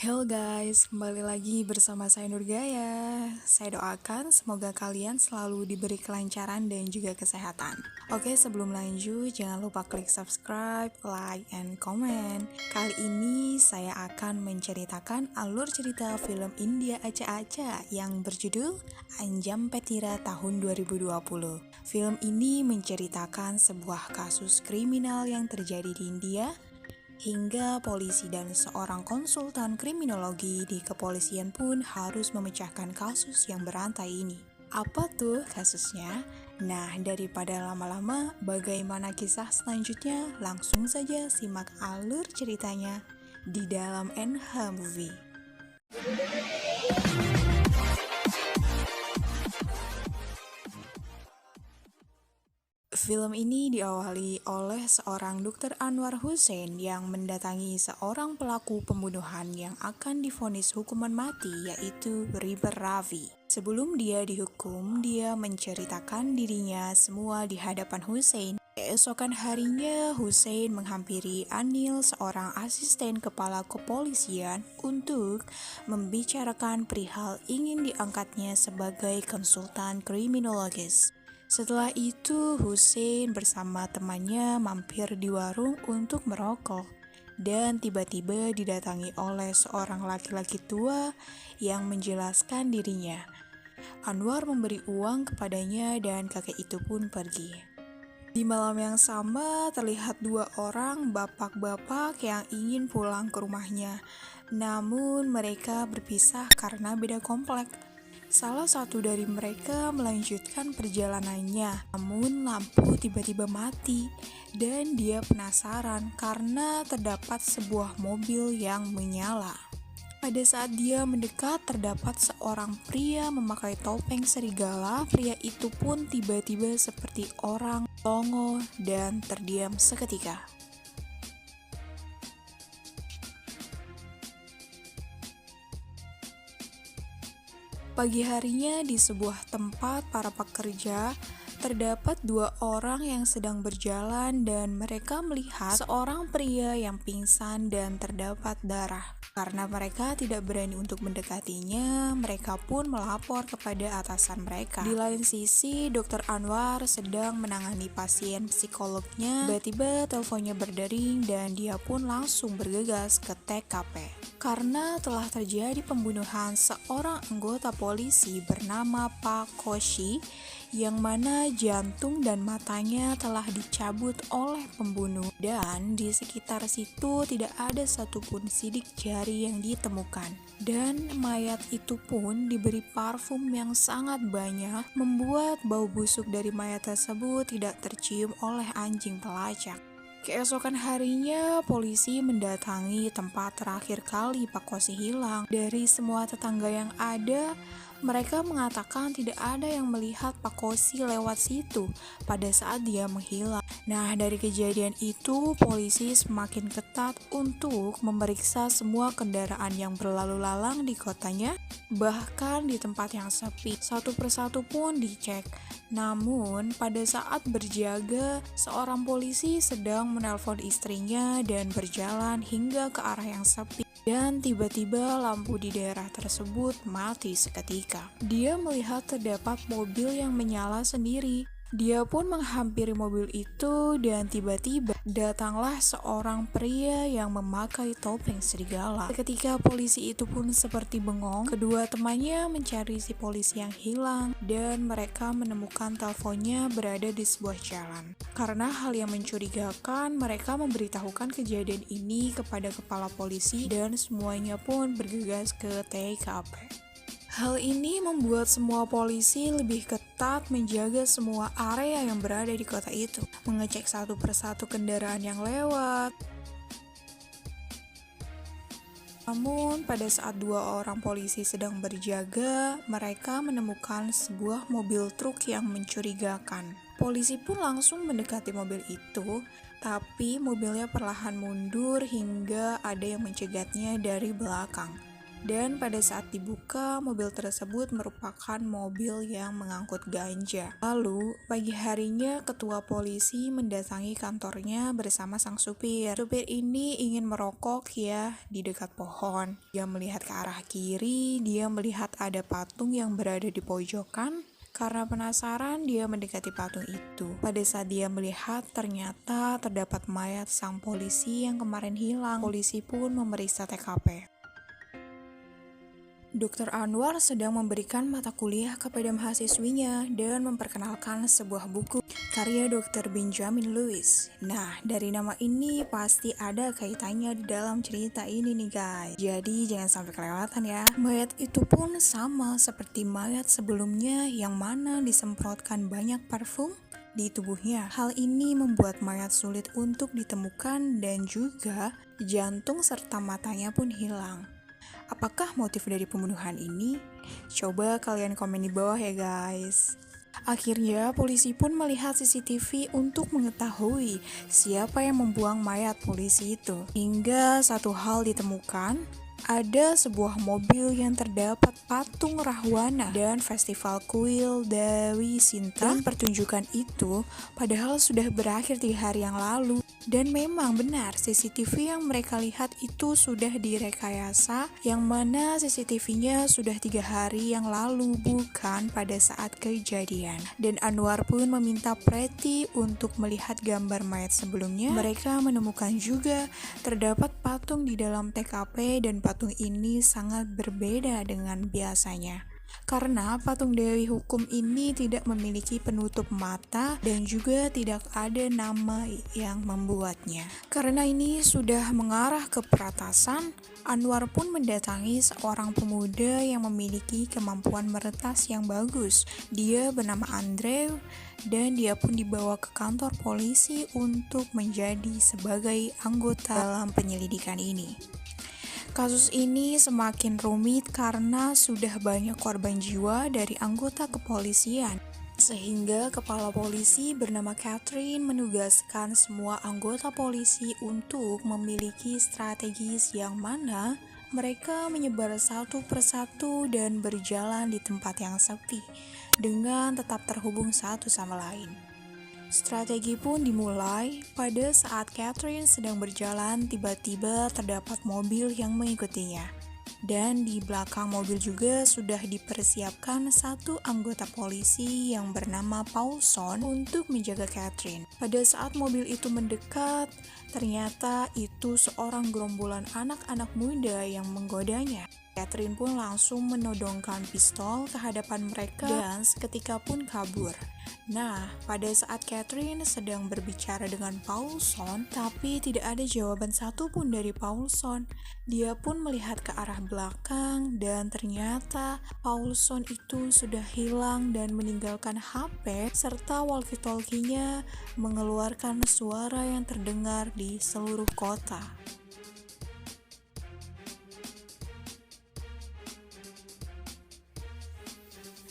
Hello guys, kembali lagi bersama saya Nurgaya. Saya doakan semoga kalian selalu diberi kelancaran dan juga kesehatan. Oke, sebelum lanjut, jangan lupa klik subscribe, like, and comment. Kali ini saya akan menceritakan alur cerita film India Aca-Aca yang berjudul Anjam Petira tahun 2020. Film ini menceritakan sebuah kasus kriminal yang terjadi di India hingga polisi dan seorang konsultan kriminologi di kepolisian pun harus memecahkan kasus yang berantai ini. Apa tuh kasusnya? Nah, daripada lama-lama, bagaimana kisah selanjutnya? Langsung saja simak alur ceritanya di dalam NH Movie. Film ini diawali oleh seorang Dr. Anwar Hussein yang mendatangi seorang pelaku pembunuhan yang akan divonis hukuman mati, yaitu River Ravi. Sebelum dia dihukum, dia menceritakan dirinya semua di hadapan Hussein. Keesokan harinya, Hussein menghampiri Anil, seorang asisten kepala kepolisian, untuk membicarakan perihal ingin diangkatnya sebagai konsultan kriminologis. Setelah itu, Hussein bersama temannya mampir di warung untuk merokok dan tiba-tiba didatangi oleh seorang laki-laki tua yang menjelaskan dirinya. Anwar memberi uang kepadanya dan kakek itu pun pergi. Di malam yang sama, terlihat dua orang bapak-bapak yang ingin pulang ke rumahnya. Namun mereka berpisah karena beda komplek. Salah satu dari mereka melanjutkan perjalanannya, namun lampu tiba-tiba mati dan dia penasaran karena terdapat sebuah mobil yang menyala. Pada saat dia mendekat, terdapat seorang pria memakai topeng serigala. Pria itu pun tiba-tiba seperti orang longo dan terdiam seketika. Pagi harinya di sebuah tempat para pekerja, terdapat dua orang yang sedang berjalan dan mereka melihat seorang pria yang pingsan dan terdapat darah. Karena mereka tidak berani untuk mendekatinya, mereka pun melapor kepada atasan mereka. Di lain sisi, Dr. Anwar sedang menangani pasien psikolognya. Tiba-tiba teleponnya berdering dan dia pun langsung bergegas ke TKP. Karena telah terjadi pembunuhan seorang anggota polisi bernama Pak Koshi, yang mana jantung dan matanya telah dicabut oleh pembunuh, dan di sekitar situ tidak ada satupun sidik jari yang ditemukan. Dan mayat itu pun diberi parfum yang sangat banyak, membuat bau busuk dari mayat tersebut tidak tercium oleh anjing pelacak. Keesokan harinya, polisi mendatangi tempat terakhir kali Pak Kosi hilang. Dari semua tetangga yang ada, mereka mengatakan tidak ada yang melihat Pak Kosi lewat situ pada saat dia menghilang. Nah, dari kejadian itu, polisi semakin ketat untuk memeriksa semua kendaraan yang berlalu lalang di kotanya, bahkan di tempat yang sepi. Satu persatu pun dicek. Namun, pada saat berjaga, seorang polisi sedang menelpon istrinya dan berjalan hingga ke arah yang sepi. Dan tiba-tiba lampu di daerah tersebut mati seketika. Dia melihat terdapat mobil yang menyala sendiri. Dia pun menghampiri mobil itu dan tiba-tiba datanglah seorang pria yang memakai topeng serigala. Ketika polisi itu pun seperti bengong, kedua temannya mencari si polisi yang hilang dan mereka menemukan teleponnya berada di sebuah jalan. Karena hal yang mencurigakan, mereka memberitahukan kejadian ini kepada kepala polisi dan semuanya pun bergegas ke TKP. Hal ini membuat semua polisi lebih ketat menjaga semua area yang berada di kota itu, mengecek satu persatu kendaraan yang lewat. Namun, pada saat dua orang polisi sedang berjaga, mereka menemukan sebuah mobil truk yang mencurigakan. Polisi pun langsung mendekati mobil itu, tapi mobilnya perlahan mundur hingga ada yang mencegatnya dari belakang. Dan pada saat dibuka, mobil tersebut merupakan mobil yang mengangkut ganja. Lalu, pagi harinya ketua polisi mendatangi kantornya bersama sang supir. Supir ini ingin merokok ya di dekat pohon. Dia melihat ke arah kiri, dia melihat ada patung yang berada di pojokan. Karena penasaran, dia mendekati patung itu. Pada saat dia melihat, ternyata terdapat mayat sang polisi yang kemarin hilang. Polisi pun memeriksa TKP. Dr. Anwar sedang memberikan mata kuliah kepada mahasiswinya dan memperkenalkan sebuah buku karya Dr. Benjamin Lewis. Nah, dari nama ini pasti ada kaitannya di dalam cerita ini nih guys. Jadi jangan sampai kelewatan ya. Mayat itu pun sama seperti mayat sebelumnya yang mana disemprotkan banyak parfum di tubuhnya. Hal ini membuat mayat sulit untuk ditemukan dan juga jantung serta matanya pun hilang. Apakah motif dari pembunuhan ini? Coba kalian komen di bawah ya guys. Akhirnya polisi pun melihat CCTV untuk mengetahui siapa yang membuang mayat polisi itu. Hingga satu hal ditemukan, ada sebuah mobil yang terdapat patung Rahwana dan festival kuil Dewi Sinta. Dan pertunjukan itu padahal sudah berakhir 3 hari yang lalu. Dan memang benar, CCTV yang mereka lihat itu sudah direkayasa, yang mana CCTV-nya sudah 3 hari yang lalu, bukan pada saat kejadian. Dan Anwar pun meminta Preti untuk melihat gambar mayat sebelumnya. Mereka menemukan juga terdapat patung di dalam TKP dan patung ini sangat berbeda dengan biasanya. Karena patung Dewi Hukum ini tidak memiliki penutup mata dan juga tidak ada nama yang membuatnya. Karena ini sudah mengarah ke peratasan, Anwar pun mendatangi seorang pemuda yang memiliki kemampuan meretas yang bagus. Dia bernama Andrew dan dia pun dibawa ke kantor polisi untuk menjadi sebagai anggota dalam penyelidikan ini. Kasus ini semakin rumit karena sudah banyak korban jiwa dari anggota kepolisian. Sehingga kepala polisi bernama Catherine menugaskan semua anggota polisi untuk memiliki strategis yang mana mereka menyebar satu persatu dan berjalan di tempat yang sepi dengan tetap terhubung satu sama lain. Strategi pun dimulai pada saat Catherine sedang berjalan, tiba-tiba terdapat mobil yang mengikutinya. Dan di belakang mobil juga sudah dipersiapkan satu anggota polisi yang bernama Paulson untuk menjaga Catherine. Pada saat mobil itu mendekat, ternyata itu seorang gerombolan anak-anak muda yang menggodanya. Catherine pun langsung menodongkan pistol ke hadapan mereka dan seketika pun kabur. Nah, pada saat Catherine sedang berbicara dengan Paulson, tapi tidak ada jawaban satupun dari Paulson. Dia pun melihat ke arah belakang dan ternyata Paulson itu sudah hilang dan meninggalkan HP serta walkie-talkie-nya mengeluarkan suara yang terdengar di seluruh kota.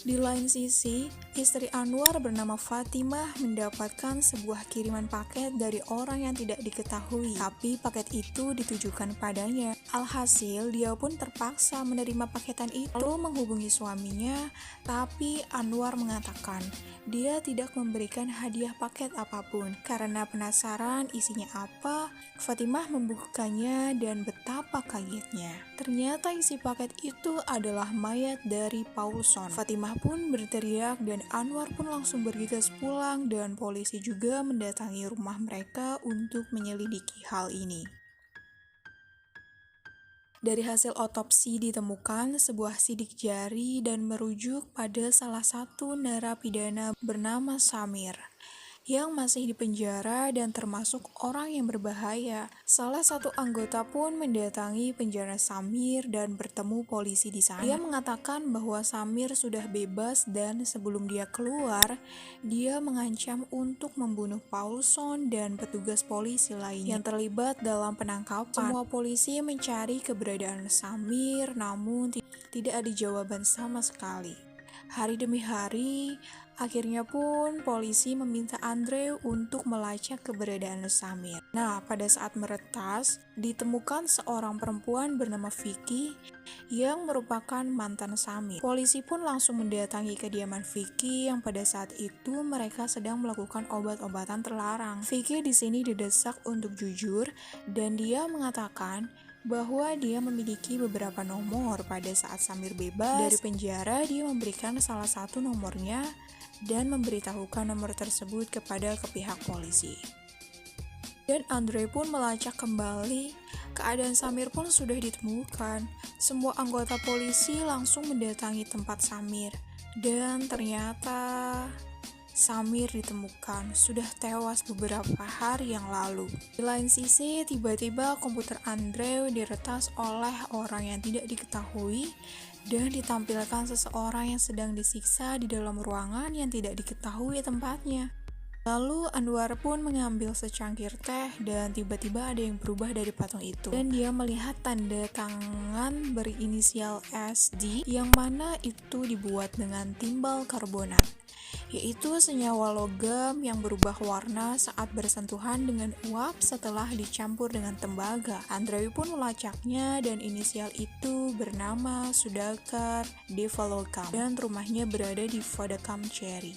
Di lain sisi, istri Anwar bernama Fatimah mendapatkan sebuah kiriman paket dari orang yang tidak diketahui, tapi paket itu ditujukan padanya. Alhasil, dia pun terpaksa menerima paketan itu lalu menghubungi suaminya, tapi Anwar mengatakan dia tidak memberikan hadiah paket apapun. Karena penasaran isinya apa, Fatimah membukanya dan betapa kagetnya. Ternyata isi paket itu adalah mayat dari Paulson. Fatimah pun berteriak dan Anwar pun langsung bergegas pulang dan polisi juga mendatangi rumah mereka untuk menyelidiki hal ini. Dari hasil otopsi ditemukan sebuah sidik jari dan merujuk pada salah satu narapidana bernama Samir yang masih dipenjara dan termasuk orang yang berbahaya. Salah satu anggota pun mendatangi penjara Samir dan bertemu polisi di sana. Dia mengatakan bahwa Samir sudah bebas dan sebelum dia keluar, dia mengancam untuk membunuh Paulson dan petugas polisi lainnya yang terlibat dalam penangkapan. Semua polisi mencari keberadaan Samir, namun tidak ada jawaban sama sekali. Hari demi hari, akhirnya pun polisi meminta Andre untuk melacak keberadaan Samir. Nah, pada saat meretas, ditemukan seorang perempuan bernama Vicky yang merupakan mantan Samir. Polisi pun langsung mendatangi kediaman Vicky yang pada saat itu mereka sedang melakukan obat-obatan terlarang. Vicky di sini didesak untuk jujur dan dia mengatakan bahwa dia memiliki beberapa nomor. Pada saat Samir bebas dari penjara, dia memberikan salah satu nomornya dan memberitahukan nomor tersebut ke pihak polisi. Dan Andre pun melacak kembali, keadaan Samir pun sudah ditemukan. Semua anggota polisi langsung mendatangi tempat Samir, dan ternyata Samir ditemukan sudah tewas beberapa hari yang lalu. Di lain sisi, tiba-tiba komputer Andre diretas oleh orang yang tidak diketahui dan ditampilkan seseorang yang sedang disiksa di dalam ruangan yang tidak diketahui tempatnya. Lalu Anwar pun mengambil secangkir teh dan tiba-tiba ada yang berubah dari patung itu. Dan dia melihat tanda tangan berinisial SD yang mana itu dibuat dengan timbal karbonat, yaitu senyawa logam yang berubah warna saat bersentuhan dengan uap setelah dicampur dengan tembaga. Andre pun melacaknya dan inisial itu bernama Sudhakar Devalokam dan rumahnya berada di Vodakam Cherry.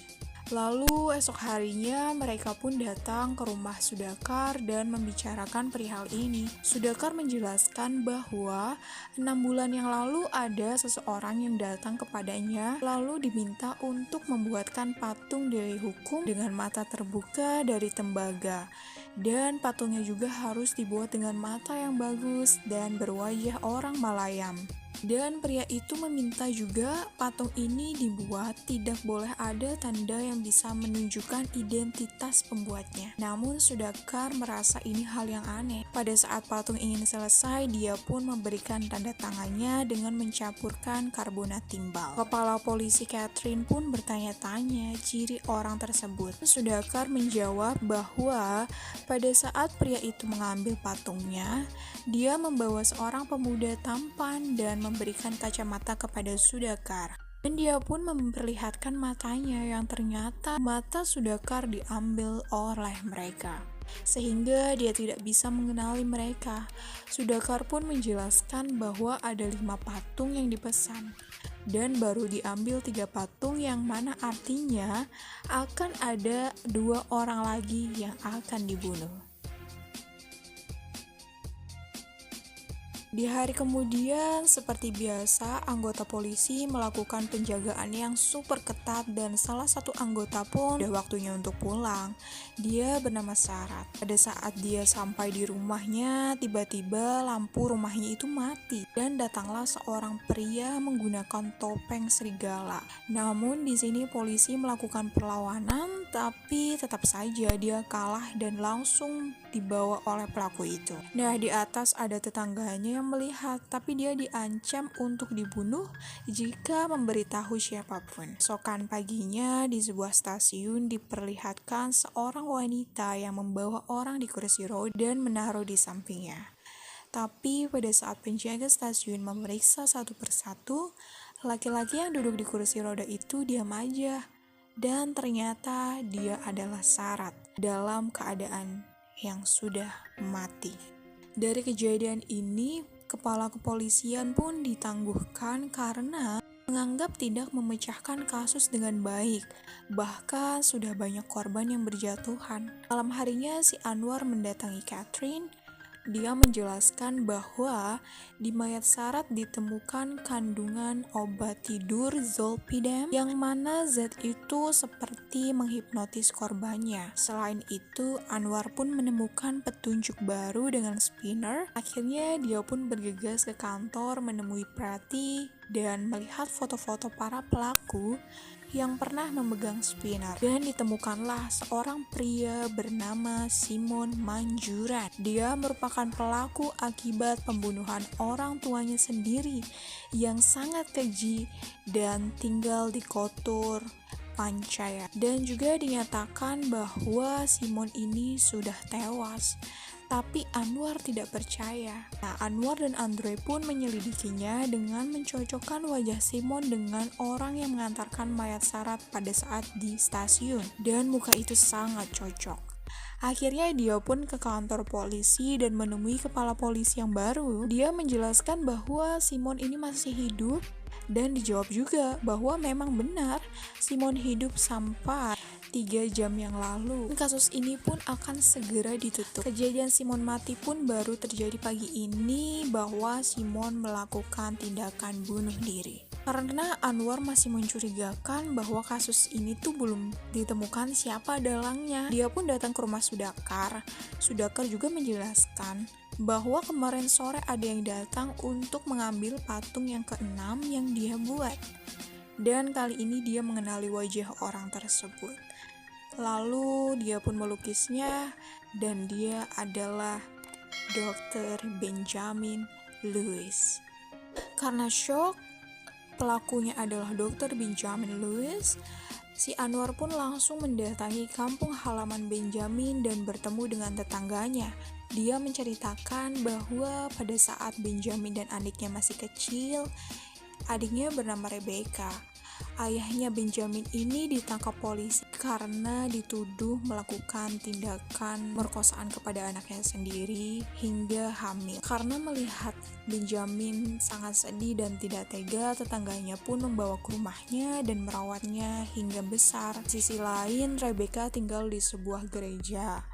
Lalu esok harinya mereka pun datang ke rumah Sudhakar dan membicarakan perihal ini. Sudhakar menjelaskan bahwa 6 bulan yang lalu ada seseorang yang datang kepadanya lalu diminta untuk membuatkan patung dewi hukum dengan mata terbuka dari tembaga. Dan patungnya juga harus dibuat dengan mata yang bagus dan berwajah orang Malayam. Dan pria itu meminta juga patung ini dibuat tidak boleh ada tanda yang bisa menunjukkan identitas pembuatnya. Namun Sudhakar merasa ini hal yang aneh. Pada saat patung ingin selesai, dia pun memberikan tanda tangannya dengan mencampurkan karbonat timbal. Kepala polisi Catherine pun bertanya-tanya ciri orang tersebut. Sudhakar menjawab bahwa pada saat pria itu mengambil patungnya, dia membawa seorang pemuda tampan dan memberikan kacamata kepada Sudhakar. Dan dia pun memperlihatkan matanya yang ternyata mata Sudhakar diambil oleh mereka, sehingga dia tidak bisa mengenali mereka. Sudhakar pun menjelaskan bahwa ada 5 patung yang dipesan dan baru diambil 3 patung, yang mana artinya akan ada 2 orang lagi yang akan dibunuh. Di hari kemudian, seperti biasa, anggota polisi melakukan penjagaan yang super ketat dan salah satu anggota pun udah waktunya untuk pulang. Dia bernama Sarat. Pada saat dia sampai di rumahnya, tiba-tiba lampu rumahnya itu mati dan datanglah seorang pria menggunakan topeng serigala. Namun di sini polisi melakukan perlawanan, tapi tetap saja dia kalah dan langsung dibawa oleh pelaku itu. Nah, di atas ada tetangganya yang melihat, tapi dia diancam untuk dibunuh jika memberitahu siapapun. Esokan paginya di sebuah stasiun diperlihatkan seorang wanita yang membawa orang di kursi roda dan menaruh di sampingnya. Tapi pada saat penjaga stasiun memeriksa satu persatu, laki-laki yang duduk di kursi roda itu diam aja. Dan ternyata dia adalah Sarat dalam keadaan yang sudah mati. Dari kejadian ini, kepala kepolisian pun ditangguhkan karena menganggap tidak memecahkan kasus dengan baik. Bahkan sudah banyak korban yang berjatuhan. Malam harinya si Anwar mendatangi Catherine. Dia menjelaskan bahwa di mayat Sarat ditemukan kandungan obat tidur zolpidem yang mana zat itu seperti menghipnotis korbannya. Selain itu, Anwar pun menemukan petunjuk baru dengan spinner. Akhirnya dia pun bergegas ke kantor menemui Prati dan melihat foto-foto para pelaku yang pernah memegang spinner. Dan ditemukanlah seorang pria bernama Simon Manjuran. Dia merupakan pelaku akibat pembunuhan orang tuanya sendiri yang sangat keji dan tinggal di Kotor, Pancaya. Dan juga dinyatakan bahwa Simon ini sudah tewas. Tapi Anwar tidak percaya. Nah, Anwar dan Andre pun menyelidikinya dengan mencocokkan wajah Simon dengan orang yang mengantarkan mayat Sarat pada saat di stasiun. Dan muka itu sangat cocok. Akhirnya dia pun ke kantor polisi dan menemui kepala polisi yang baru. Dia menjelaskan bahwa Simon ini masih hidup dan dijawab juga bahwa memang benar Simon hidup sampai 3 jam yang lalu. Kasus ini pun akan segera ditutup. Kejadian Simon mati pun baru terjadi pagi ini bahwa Simon melakukan tindakan bunuh diri. Karena Anwar masih mencurigakan bahwa kasus ini tuh belum ditemukan siapa dalangnya. Dia pun datang ke rumah Sudakar. Sudakar juga menjelaskan bahwa kemarin sore ada yang datang untuk mengambil patung yang ke-6 yang dia buat. Dan kali ini dia mengenali wajah orang tersebut. Lalu dia pun melukisnya dan dia adalah Dr. Benjamin Lewis. Karena shock, pelakunya adalah Dr. Benjamin Lewis, si Anwar pun langsung mendatangi kampung halaman Benjamin dan bertemu dengan tetangganya. Dia menceritakan bahwa pada saat Benjamin dan adiknya masih kecil, adiknya bernama Rebecca. Ayahnya Benjamin ini ditangkap polisi karena dituduh melakukan tindakan merkosaan kepada anaknya sendiri hingga hamil. Karena melihat Benjamin sangat sedih dan tidak tega, tetangganya pun membawa ke rumahnya dan merawatnya hingga besar. Di sisi lain, Rebecca tinggal di sebuah gereja.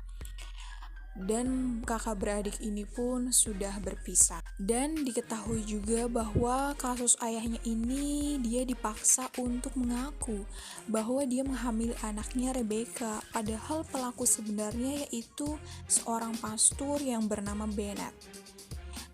Dan kakak beradik ini pun sudah berpisah. Dan diketahui juga bahwa kasus ayahnya ini dia dipaksa untuk mengaku bahwa dia menghamili anaknya Rebecca, padahal pelaku sebenarnya yaitu seorang pastor yang bernama Bennett.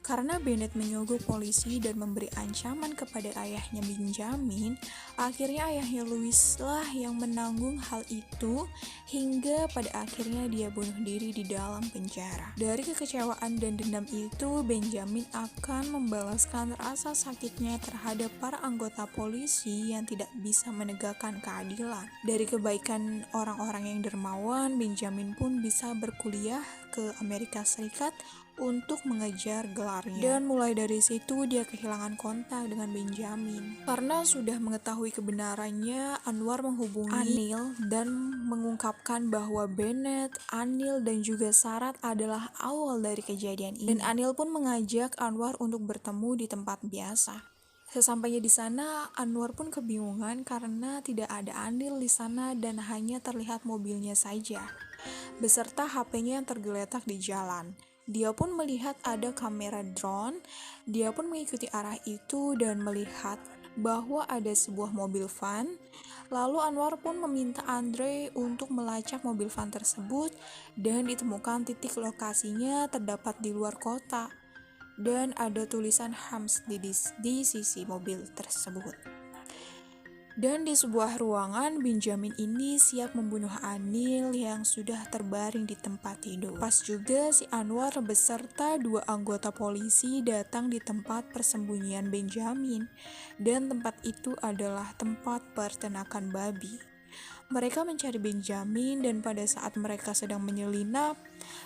Karena Bennett menyogok polisi dan memberi ancaman kepada ayahnya Benjamin, akhirnya ayahnya Louis lah yang menanggung hal itu hingga pada akhirnya dia bunuh diri di dalam penjara. Dari kekecewaan dan dendam itu, Benjamin akan membalaskan rasa sakitnya terhadap para anggota polisi yang tidak bisa menegakkan keadilan. Dari kebaikan orang-orang yang dermawan, Benjamin pun bisa berkuliah ke Amerika Serikat untuk mengejar gelarnya. Dan mulai dari situ dia kehilangan kontak dengan Benjamin. Karena sudah mengetahui kebenarannya, Anwar menghubungi Anil dan mengungkapkan bahwa Bennett, Anil, dan juga Sarat adalah awal dari kejadian ini. Dan Anil pun mengajak Anwar untuk bertemu di tempat biasa. Sesampainya di sana, Anwar pun kebingungan karena tidak ada Anil di sana dan hanya terlihat mobilnya saja, beserta HP-nya yang tergeletak di jalan. Dia pun melihat ada kamera drone, dia pun mengikuti arah itu dan melihat bahwa ada sebuah mobil van. Lalu Anwar pun meminta Andre untuk melacak mobil van tersebut dan ditemukan titik lokasinya terdapat di luar kota. Dan ada tulisan Hams di sisi mobil tersebut. Dan di sebuah ruangan, Benjamin ini siap membunuh Anil yang sudah terbaring di tempat tidur. Pas juga si Anwar beserta 2 anggota polisi datang di tempat persembunyian Benjamin. Dan tempat itu adalah tempat peternakan babi. Mereka mencari Benjamin dan pada saat mereka sedang menyelinap,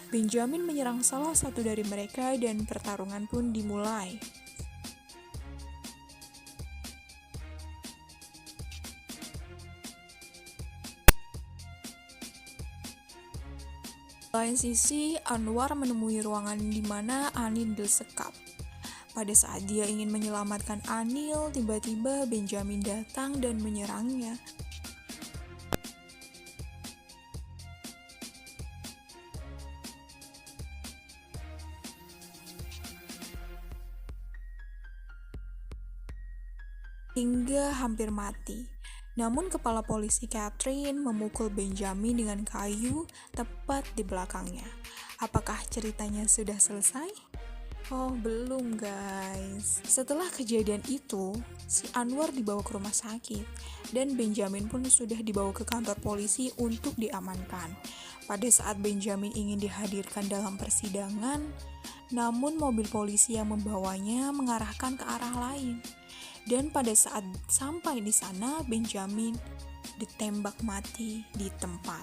Benjamin menyerang salah satu dari mereka dan pertarungan pun dimulai. Lain sisi, Anwar menemui ruangan di mana Anil disekap. Pada saat dia ingin menyelamatkan Anil, tiba-tiba Benjamin datang dan menyerangnya. Hingga hampir mati. Namun kepala polisi Catherine memukul Benjamin dengan kayu tepat di belakangnya. Apakah ceritanya sudah selesai? Oh, belum guys. Setelah kejadian itu, si Anwar dibawa ke rumah sakit dan Benjamin pun sudah dibawa ke kantor polisi untuk diamankan. Pada saat Benjamin ingin dihadirkan dalam persidangan, namun mobil polisi yang membawanya mengarahkan ke arah lain. Dan pada saat sampai di sana, Benjamin ditembak mati di tempat.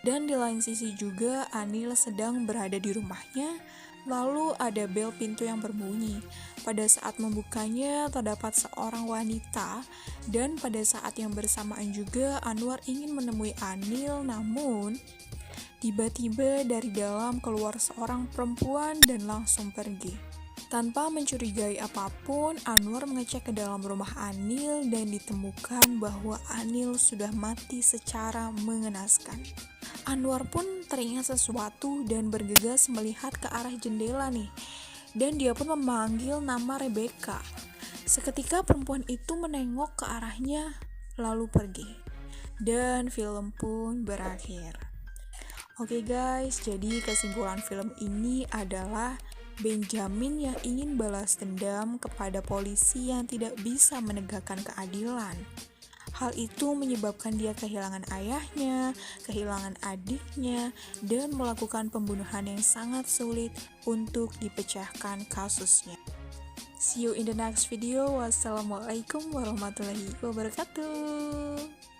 Dan di lain sisi juga Anil sedang berada di rumahnya, lalu ada bel pintu yang berbunyi. Pada saat membukanya terdapat seorang wanita, dan pada saat yang bersamaan juga Anwar ingin menemui Anil, namun tiba-tiba dari dalam keluar seorang perempuan dan langsung pergi. Tanpa mencurigai apapun, Anwar mengecek ke dalam rumah Anil dan ditemukan bahwa Anil sudah mati secara mengenaskan. Anwar pun teringat sesuatu dan bergegas melihat ke arah jendela nih. Dan dia pun memanggil nama Rebecca. Seketika perempuan itu menengok ke arahnya lalu pergi. Dan film pun berakhir. Oke guys, jadi kesimpulan film ini adalah Benjamin yang ingin balas dendam kepada polisi yang tidak bisa menegakkan keadilan. Hal itu menyebabkan dia kehilangan ayahnya, kehilangan adiknya, dan melakukan pembunuhan yang sangat sulit untuk dipecahkan kasusnya. See you in the next video. Wassalamualaikum warahmatullahi wabarakatuh.